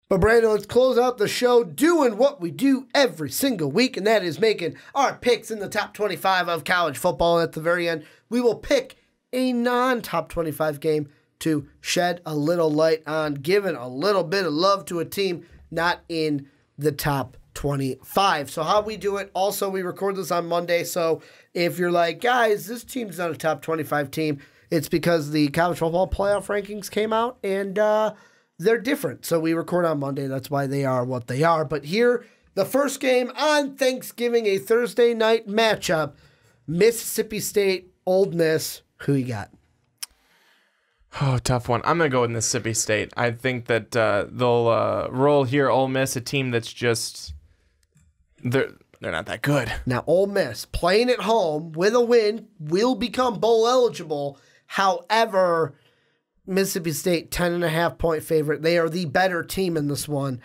But Brandon, let's close out the show doing what we do every single week, and that is making our picks in the top 25 of college football. And at the very end, we will pick a non-top 25 game to shed a little light on, giving a little bit of love to a team not in the top 25. So how we do it, also we record this on Monday, so if you're like, guys, this team's not a top 25 team, it's because the college football playoff rankings came out, and they're different. So we record on Monday. That's why they are what they are. But here, the first game on Thanksgiving, a Thursday night matchup, Mississippi State, Ole Miss. Who you got? Oh, tough one. I'm going to go with Mississippi State. I think that they'll roll here. Ole Miss, a team that's just they're not that good. Now, Ole Miss, playing at home with a win, will become bowl eligible. However, Mississippi State, 10.5-point favorite. They are the better team in this one,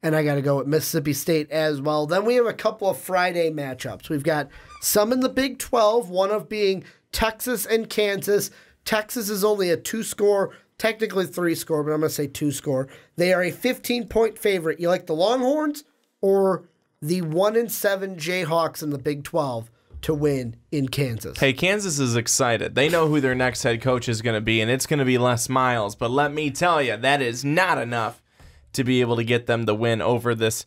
and I got to go with Mississippi State as well. Then we have a couple of Friday matchups. We've got some in the Big 12, one of being Texas and Kansas. Texas is only a 2-score, technically 3-score, but I'm going to say 2-score. They are a 15-point favorite. You like the Longhorns or the 1-7 Jayhawks in the Big 12? To win in Kansas. Hey, Kansas is excited. They know who their next head coach is going to be, and it's going to be Les Miles. But let me tell you, that is not enough to be able to get them the win over this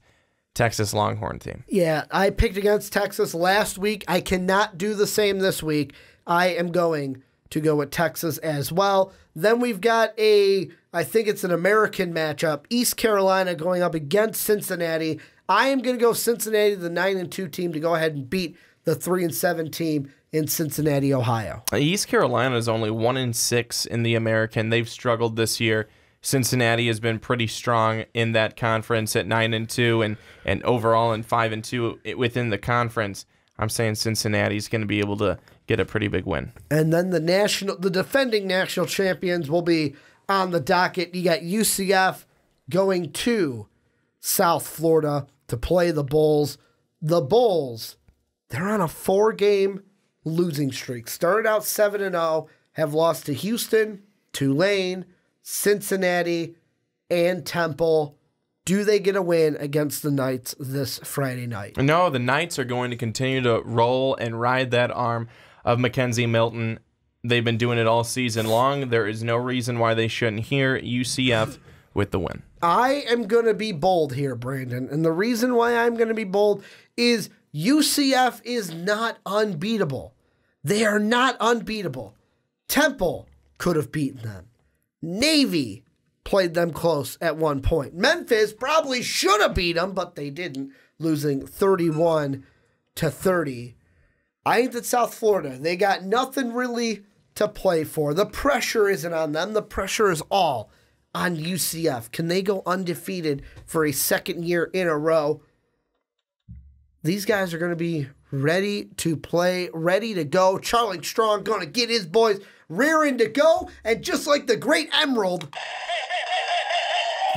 Texas Longhorn team. Yeah, I picked against Texas last week. I cannot do the same this week. I am going to go with Texas as well. Then we've got I think it's an American matchup, East Carolina going up against Cincinnati. I am going to go Cincinnati, the 9-2 team, to go ahead and beat the 3-7 team in Cincinnati, Ohio. East Carolina is only 1-6 in the American. They've struggled this year. Cincinnati has been pretty strong in that conference at 9-2 and overall in 5-2 within the conference. I'm saying Cincinnati's going to be able to get a pretty big win. And then the defending national champions will be on the docket. You got UCF going to South Florida to play the Bulls. The Bulls, they're on a 4-game losing streak. Started out 7-0, have lost to Houston, Tulane, Cincinnati, and Temple. Do they get a win against the Knights this Friday night? No, the Knights are going to continue to roll and ride that arm of Mackenzie Milton. They've been doing it all season long. There is no reason why they shouldn't hear UCF with the win. I am going to be bold here, Brandon. And the reason why I'm going to be bold is UCF is not unbeatable. They are not unbeatable. Temple could have beaten them. Navy played them close at one point. Memphis probably should have beat them, but they didn't, losing 31-30. I think that South Florida, they got nothing really to play for. The pressure isn't on them. The pressure is all on UCF. Can they go undefeated for a second year in a row? These guys are going to be ready to play, ready to go. Charlie Strong going to get his boys rearing to go. And just like the great Emerald,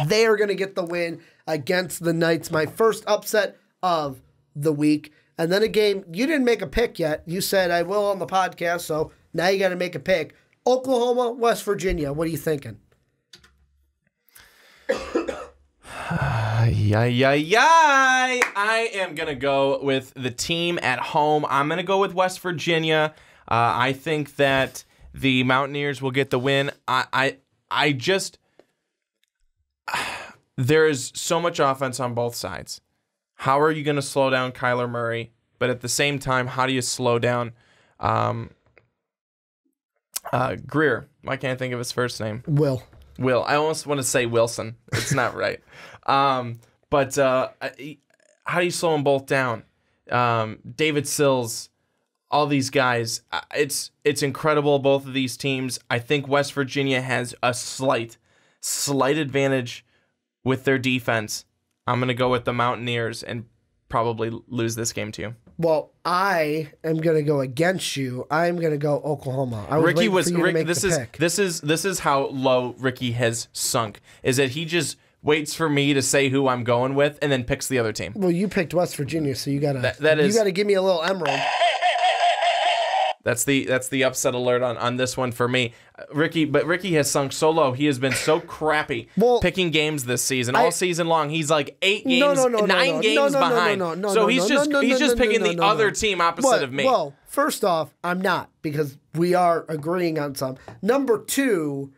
they are going to get the win against the Knights. My first upset of the week. And then a game, you didn't make a pick yet. You said I will on the podcast, so now you got to make a pick. Oklahoma, West Virginia. What are you thinking? I am going to go with the team at home. I'm going to go with West Virginia. I think that the Mountaineers will get the win. There is so much offense on both sides. How are you going to slow down Kyler Murray? But at the same time, how do you slow down Greer? Why can't I think of his first name? Will. I almost want to say Wilson. It's not right. But how do you slow them both down? David Sills, all these guys. It's incredible, both of these teams. I think West Virginia has a slight advantage with their defense. I'm going to go with the Mountaineers and probably lose this game too. Well, I am going to go against you. I'm going to go Oklahoma. This is how low Ricky has sunk. Is that he just waits for me to say who I'm going with and then picks the other team. Well, you picked West Virginia, so you got to give me a little Emerald. That's the upset alert on this one for me. Ricky has sunk so low. He has been so crappy picking games this season. All season long, he's like 8 games, 9 games behind. So he's just picking the other team opposite of me. Well, first off, I'm not, because we are agreeing on some. Number 2,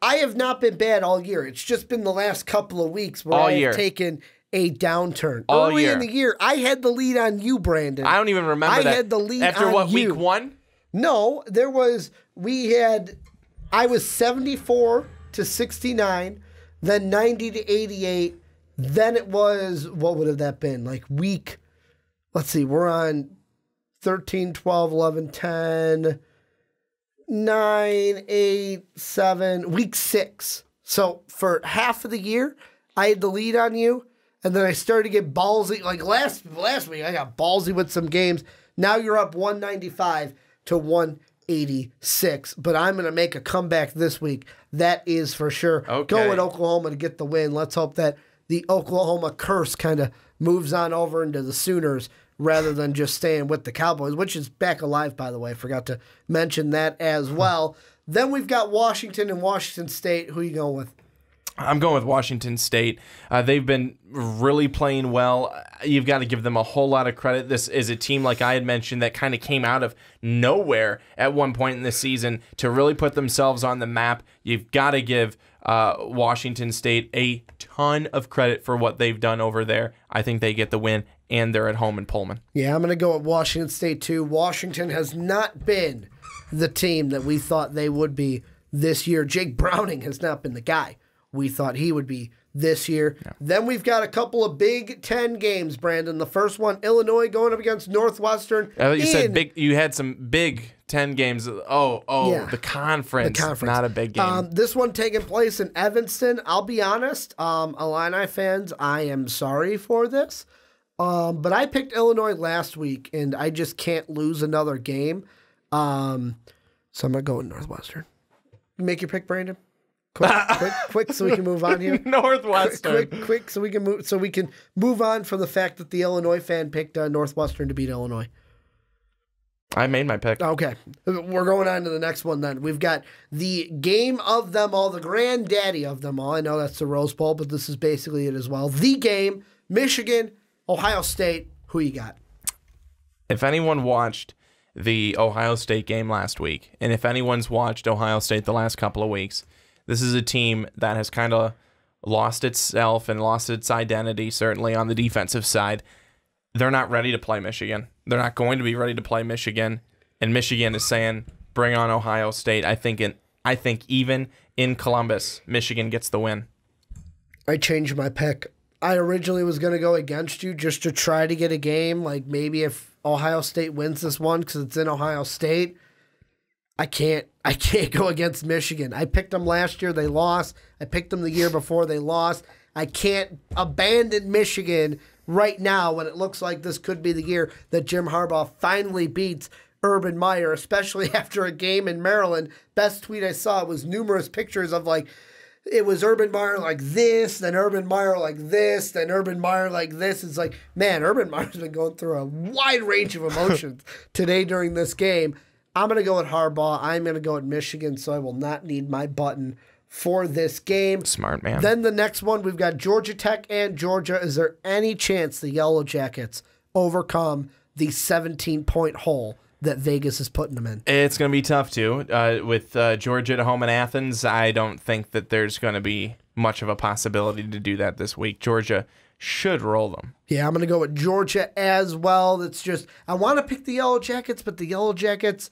I have not been bad all year. It's just been the last couple of weeks where I have taken a downturn. Early in the year, I had the lead on you, Brandon. I don't even remember that. I had the lead after on what, you. week 1? No, I was 74 to 69, then 90 to 88. Then it was, what would have that been? Like week, let's see, we're on 13, 12, 11, 10, 9, 8, 7, week 6. So for half of the year, I had the lead on you, and then I started to get ballsy. Like last week, I got ballsy with some games. Now you're up 195 to 186, but I'm going to make a comeback this week. That is for sure. Okay. Go with Oklahoma to get the win. Let's hope that the Oklahoma curse kind of moves on over into the Sooners rather than just staying with the Cowboys, which is back alive, by the way. I forgot to mention that as well. Then we've got Washington and Washington State. Who are you going with? I'm going with Washington State. They've been really playing well. You've got to give them a whole lot of credit. This is a team, like I had mentioned, that kind of came out of nowhere at one point in the season to really put themselves on the map. You've got to give Washington State a ton of credit for what they've done over there. I think they get the win, and they're at home in Pullman. Yeah, I'm going to go with Washington State, too. Washington has not been the team that we thought they would be this year. Jake Browning has not been the guy we thought he would be this year. Yeah. Then we've got a couple of Big Ten games, Brandon. The first one, Illinois going up against Northwestern. I thought you said big. You had some Big Ten games. Yeah. The conference. Not a big game. This one taking place in Evanston. I'll be honest, Illini fans, I am sorry for this. But I picked Illinois last week, and I just can't lose another game. So I'm going to go with Northwestern. Make your pick, Brandon. Quick, so we can move on here. Northwestern. Quick, so we can move on from the fact that the Illinois fan picked Northwestern to beat Illinois. I made my pick. Okay, we're going on to the next one then. We've got the game of them all, the granddaddy of them all. I know that's the Rose Bowl, but this is basically it as well. The game, Michigan, Ohio State. Who you got? If anyone watched the Ohio State game last week, and if anyone's watched Ohio State the last couple of weeks, this is a team that has kind of lost itself and lost its identity, certainly on the defensive side. They're not ready to play Michigan. They're not going to be ready to play Michigan. And Michigan is saying, bring on Ohio State. I think even in Columbus, Michigan gets the win. I changed my pick. I originally was going to go against you just to try to get a game. Like maybe if Ohio State wins this one because it's in Ohio State, I can't go against Michigan. I picked them last year. They lost. I picked them the year before. They lost. I can't abandon Michigan right now when it looks like this could be the year that Jim Harbaugh finally beats Urban Meyer, especially after a game in Maryland. Best tweet I saw was numerous pictures of it was Urban Meyer like this, then Urban Meyer like this, then Urban Meyer like this. It's like, man, Urban Meyer's been going through a wide range of emotions today during this game. I'm going to go with Harbaugh. I'm going to go with Michigan, so I will not need my button for this game. Smart man. Then the next one, we've got Georgia Tech and Georgia. Is there any chance the Yellow Jackets overcome the 17-point hole that Vegas is putting them in? It's going to be tough, too. With Georgia at home in Athens, I don't think that there's going to be much of a possibility to do that this week. Georgia should roll them. Yeah, I'm going to go with Georgia as well. It's just, I want to pick the Yellow Jackets, but the Yellow Jackets,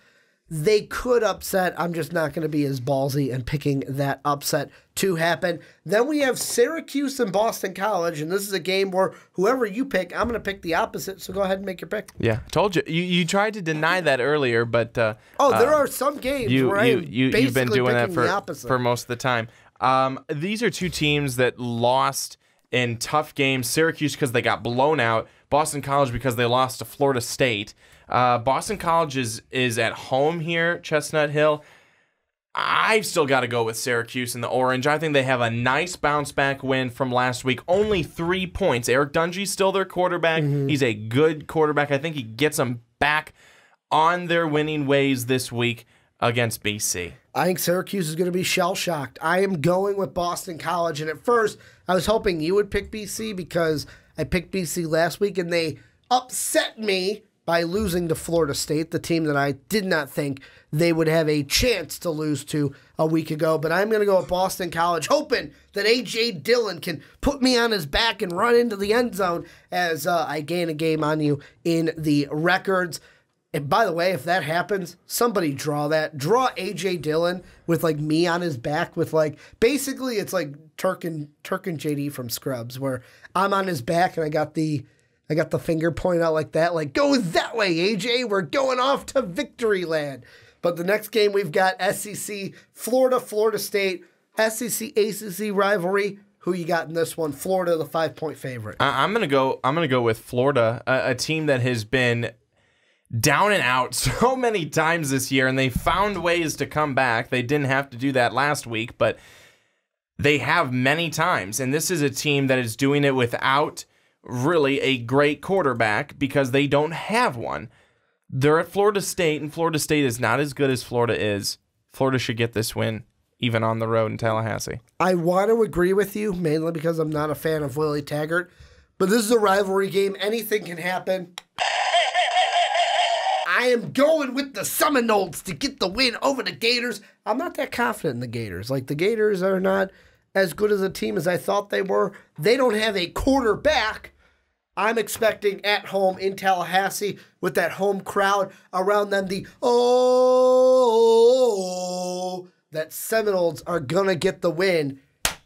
they could upset. I'm just not going to be as ballsy and picking that upset to happen. Then we have Syracuse and Boston College, and this is a game where whoever you pick, I'm going to pick the opposite, so go ahead and make your pick. Yeah, told you. You tried to deny that earlier, but... there are some games where you've been doing that for most of the time. These are two teams that lost in tough games. Syracuse because they got blown out. Boston College because they lost to Florida State. Boston College is at home here, Chestnut Hill. I've still got to go with Syracuse in the orange. I think they have a nice bounce-back win from last week. Only 3 points. Eric Dungey's still their quarterback. Mm-hmm. He's a good quarterback. I think he gets them back on their winning ways this week against BC. I think Syracuse is going to be shell-shocked. I am going with Boston College, and at first, I was hoping you would pick BC because I picked BC last week, and they upset me by losing to Florida State, the team that I did not think they would have a chance to lose to a week ago. But I'm going to go with Boston College, hoping that A.J. Dillon can put me on his back and run into the end zone as I gain a game on you in the records. And by the way, if that happens, somebody draw that. Draw A.J. Dillon with, like, me on his back with, like, basically it's like Turk and JD from Scrubs, where I'm on his back and I got the finger pointed out like that. Like, go that way, AJ. We're going off to victory land. But the next game we've got SEC, Florida State, SEC, ACC rivalry. Who you got in this one? Florida, the 5-point favorite. I'm gonna go with Florida, a team that has been down and out so many times this year, and they found ways to come back. They didn't have to do that last week, but they have many times. And this is a team that is doing it without really a great quarterback because they don't have one. They're at Florida State, and Florida State is not as good as Florida is. Florida should get this win, even on the road in Tallahassee. I want to agree with you, mainly because I'm not a fan of Willie Taggart, but this is a rivalry game. Anything can happen. I am going with the Seminoles to get the win over the Gators. I'm not that confident in the Gators. Like, the Gators are not as good as a team as I thought they were. They don't have a quarterback. I'm expecting at home in Tallahassee with that home crowd around them, that Seminoles are going to get the win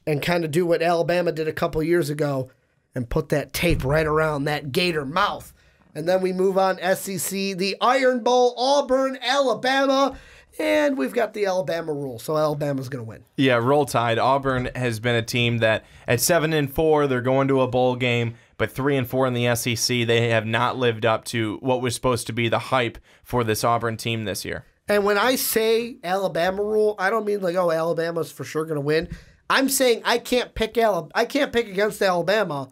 and kind of do what Alabama did a couple years ago and put that tape right around that Gator mouth. And then we move on, SEC, the Iron Bowl, Auburn, Alabama, and we've got the Alabama rule, so Alabama's going to win. Yeah, roll tide. Auburn has been a team that at 7-4, they're going to a bowl game, but 3-4 in the SEC, they have not lived up to what was supposed to be the hype for this Auburn team this year. And when I say Alabama rule, I don't mean like, oh, Alabama's for sure going to win. I'm saying I can't pick against Alabama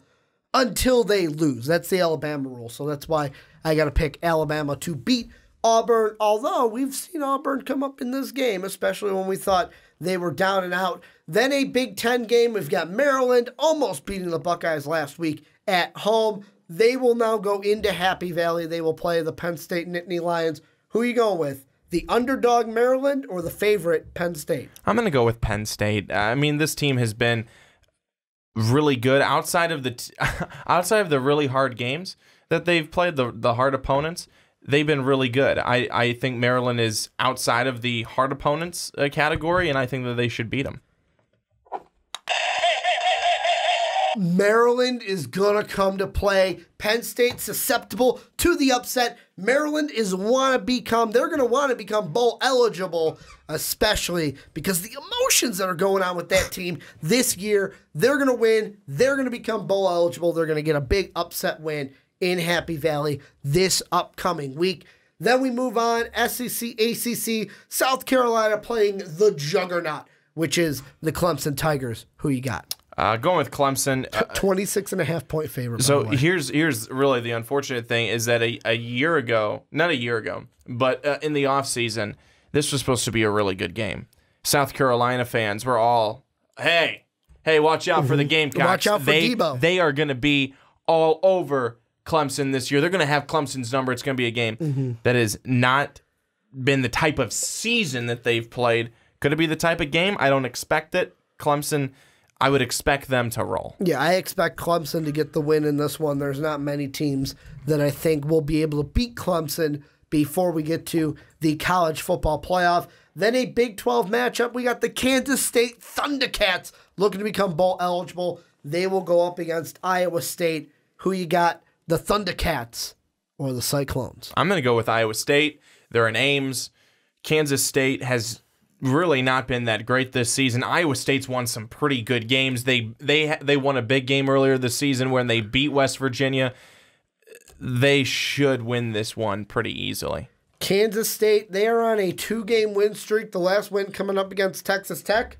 until they lose. That's the Alabama rule. So that's why I got to pick Alabama to beat Auburn, although we've seen Auburn come up in this game, especially when we thought they were down and out. Then a Big Ten game. We've got Maryland almost beating the Buckeyes last week at home. They will now go into Happy Valley. They will play the Penn State Nittany Lions. Who are you going with? The underdog Maryland or the favorite Penn State? I'm going to go with Penn State. I mean, this team has been really good outside of the really hard games that they've played, the hard opponents. They've been really good. I think Maryland is outside of the hard opponents category, and I think that they should beat them. Maryland is going to come to play. Penn State susceptible to the upset. Maryland they're going to want to become bowl eligible, especially because the emotions that are going on with that team this year. They're going to win. They're going to become bowl eligible. They're going to get a big upset win in Happy Valley this upcoming week. Then we move on, SEC, ACC, South Carolina playing the juggernaut, which is the Clemson Tigers. Who you got? Going with Clemson. 26.5-point favorite. So here's really the unfortunate thing is that not a year ago, but in the offseason, this was supposed to be a really good game. South Carolina fans were all, hey, watch out for the Gamecocks. Watch out for Debo. They are going to be all over Clemson this year. They're going to have Clemson's number. It's going to be a game that has not been the type of season that they've played. Could it be the type of game? I don't expect it. Clemson, I would expect them to roll. Yeah, I expect Clemson to get the win in this one. There's not many teams that I think will be able to beat Clemson before we get to the college football playoff. Then a Big 12 matchup. We got the Kansas State Thundercats looking to become bowl eligible. They will go up against Iowa State. Who you got? The Thundercats or the Cyclones? I'm going to go with Iowa State. They're in Ames. Kansas State has really not been that great this season. Iowa State's won some pretty good games. They won a big game earlier this season when they beat West Virginia. They should win this one pretty easily. Kansas State, they are on a 2-game win streak. The last win coming up against Texas Tech.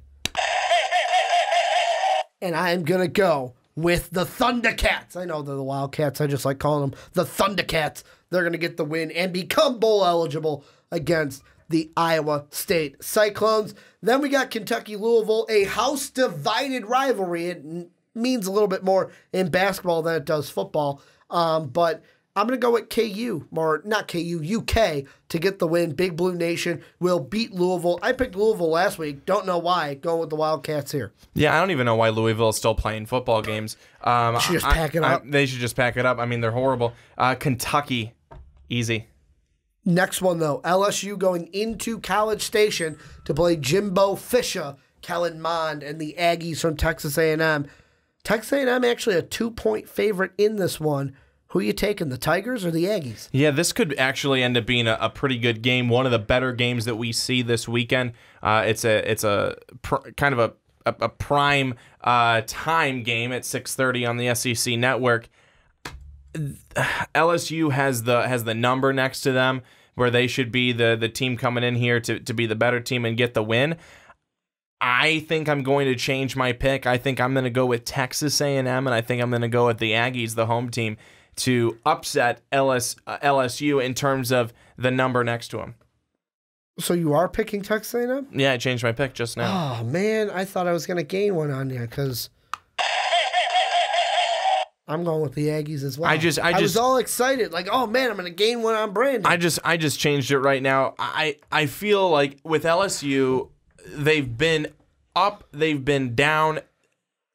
And I am going to go with the Thundercats. I know they're the Wildcats. I just like calling them the Thundercats. they're going to get the win and become bowl eligible against the Iowa State Cyclones. Then we got Kentucky-Louisville, a house-divided rivalry. It means a little bit more in basketball than it does football. But I'm going to go with KU, or not KU, UK, to get the win. Big Blue Nation will beat Louisville. I picked Louisville last week. Don't know why. Going with the Wildcats here. Yeah, I don't even know why Louisville is still playing football games. They should just pack it up. They should just pack it up. I mean, they're horrible. Kentucky, easy. Next one, though. LSU going into College Station to play Jimbo Fisher, Kellen Mond, and the Aggies from Texas A&M. Texas A&M actually a 2-point favorite in this one. Who are you taking, the Tigers or the Aggies? Yeah, this could actually end up being a pretty good game. One of the better games that we see this weekend. It's a kind of a prime time game at 6:30 on the SEC network. LSU has the number next to them where they should be the team coming in here to be the better team and get the win. I think I'm going to change my pick. I think I'm going to go with Texas A&M, and I think I'm going to go with the Aggies, the home team, to upset LSU in terms of the number next to them. So you are picking Texas A&M? Yeah, I changed my pick just now. Oh, man, I thought I was going to gain one on you because I'm going with the Aggies as well. I was all excited, like, oh, man, I'm going to gain one on Brandon. I just changed it right now. I feel like with LSU, they've been up, they've been down.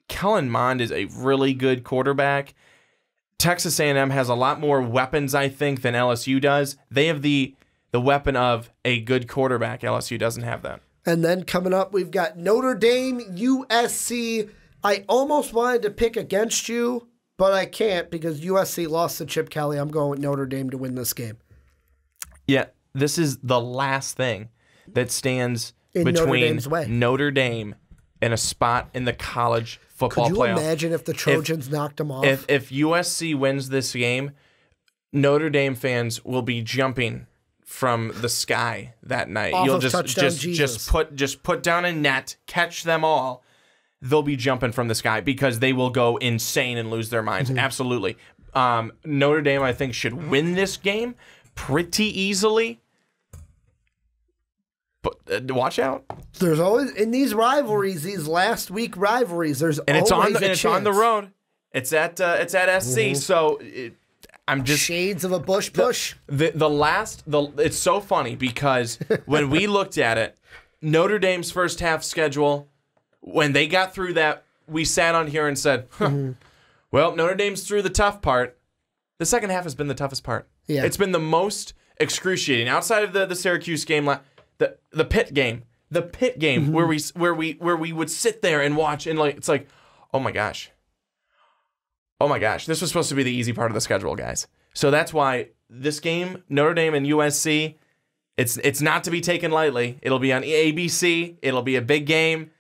Kellen Mond is a really good quarterback. Texas A&M has a lot more weapons, I think, than LSU does. They have the weapon of a good quarterback. LSU doesn't have that. And then coming up, we've got Notre Dame, USC. I almost wanted to pick against you, but I can't because USC lost to Chip Kelly. I'm going with Notre Dame to win this game. Yeah, this is the last thing that stands in between Notre Dame and a spot in the college football playoff. Could you imagine if the Trojans knocked them off? If USC wins this game, Notre Dame fans will be jumping from the sky that night. You'll just put down a net, catch them all. They'll be jumping from the sky because they will go insane and lose their minds. Mm-hmm. Absolutely. Notre Dame, I think, should win this game pretty easily. But watch out. There's always in these rivalries, these last week rivalries. It's on the road. It's at SC. Mm-hmm. So I'm just shades of a Bush push. It's so funny because when we looked at it, Notre Dame's first half schedule, when they got through that, we sat on here and said, well, Notre Dame's through the tough part. The second half has been the toughest part. Yeah. It's been the most excruciating outside of the Syracuse game. The Pitt game, mm-hmm. where we would sit there and watch and it's like, oh my gosh, this was supposed to be the easy part of the schedule, guys. So that's why this game, Notre Dame and USC, it's not to be taken lightly. It'll be on ABC. It'll be a big game.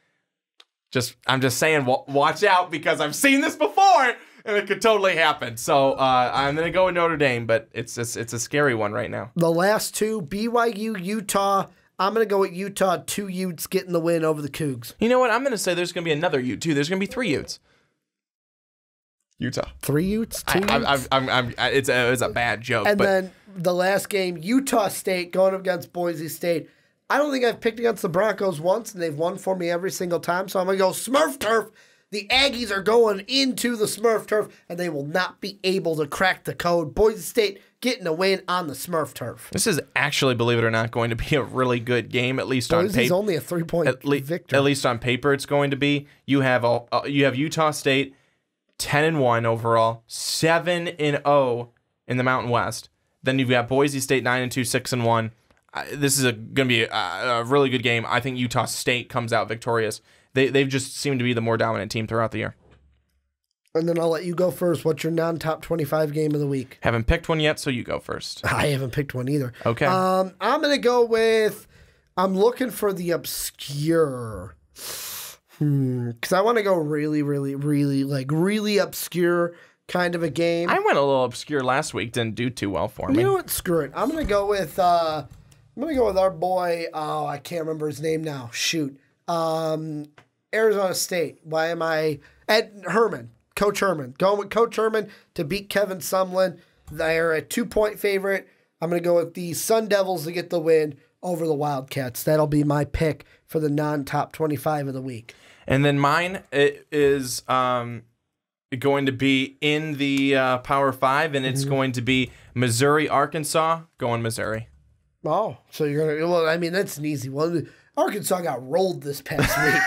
I'm just saying, watch out because I've seen this before and it could totally happen. So I'm gonna go with Notre Dame, but it's a scary one right now. The last two, BYU, Utah. I'm going to go with Utah, 2 Utes getting the win over the Cougs. You know what? I'm going to say there's going to be another Ute, too. There's going to be 3 Utes. Utah. 3 Utes? 2 Utes? It's a bad joke. And then the last game, Utah State going up against Boise State. I don't think I've picked against the Broncos once, and they've won for me every single time, so I'm going to go Smurf Turf. The Aggies are going into the Smurf Turf, and they will not be able to crack the code. Boise State getting a win on the Smurf Turf. This is actually, believe it or not, going to be a really good game, at least on paper. Boise's only a 3-point victory. At least on paper, it's going to be. You have Utah State, 10-1 overall, 7-0 in the Mountain West. Then you've got Boise State, 9-2, 6-1. This is going to be a really good game. I think Utah State comes out victorious. They've just seemed to be the more dominant team throughout the year. And then I'll let you go first. What's your non-top 25 game of the week? Haven't picked one yet, so you go first. I haven't picked one either. Okay. I'm going to go with, I'm looking for the obscure. Because I want to go really, really, really, really obscure kind of a game. I went a little obscure last week. Didn't do too well for me. You know what? Screw it. I'm going to go with our boy, I can't remember his name now. Shoot. Arizona State. Why am I at Herman? Coach Herman. Going with Coach Herman to beat Kevin Sumlin. They're a 2-point favorite. I'm going to go with the Sun Devils to get the win over the Wildcats. That'll be my pick for the non-top 25 of the week. And then mine is going to be in the Power 5, and it's going to be Missouri, Arkansas. Going Missouri. Oh, so you're going to... Well, I mean, that's an easy one. Arkansas got rolled this past week.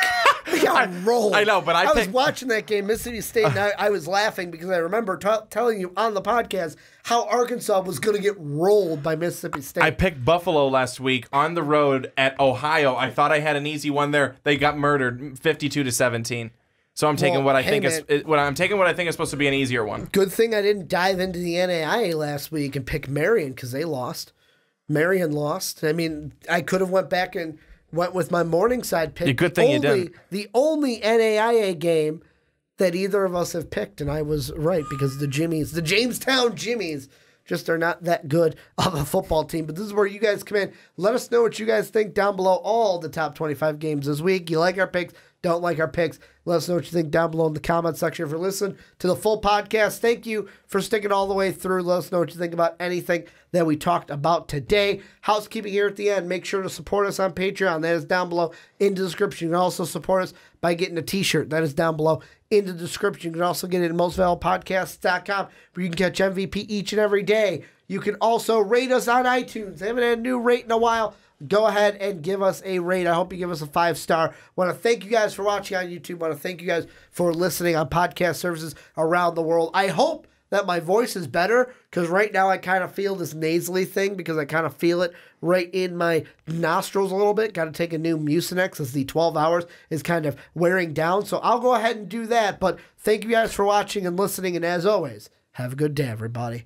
They got rolled. I know, but I was watching that game, Mississippi State, and I was laughing because I remember telling you on the podcast how Arkansas was going to get rolled by Mississippi State. I picked Buffalo last week on the road at Ohio. I thought I had an easy one there. They got murdered, 52-17. So I'm taking what I think is supposed to be an easier one. Good thing I didn't dive into the NAIA last week and pick Marion because they lost. Marion lost. I mean, I could have went back and went with my Morningside pick. Good thing you didn't. The only NAIA game that either of us have picked, and I was right because the Jamestown Jimmies, just are not that good of a football team. But this is where you guys come in. Let us know what you guys think down below all the top 25 games this week. You like our picks? Don't like our picks? Let us know what you think down below in the comment section. If you're listening to the full podcast, thank you for sticking all the way through. Let us know what you think about anything that we talked about today. Housekeeping here at the end. Make sure to support us on Patreon. That is down below in the description. You can also support us by getting a t-shirt. That is down below in the description. You can also get it at mostvaluablepodcasts.com where you can catch MVP each and every day. You can also rate us on iTunes. They haven't had a new rate in a while. Go ahead and give us a rate. I hope you give us a 5-star. Want to thank you guys for watching on YouTube. Want to thank you guys for listening on podcast services around the world. I hope that my voice is better because right now I kind of feel this nasally thing because I kind of feel it right in my nostrils a little bit. Got to take a new Mucinex as the 12 hours is kind of wearing down. So I'll go ahead and do that. But thank you guys for watching and listening. And as always, have a good day, everybody.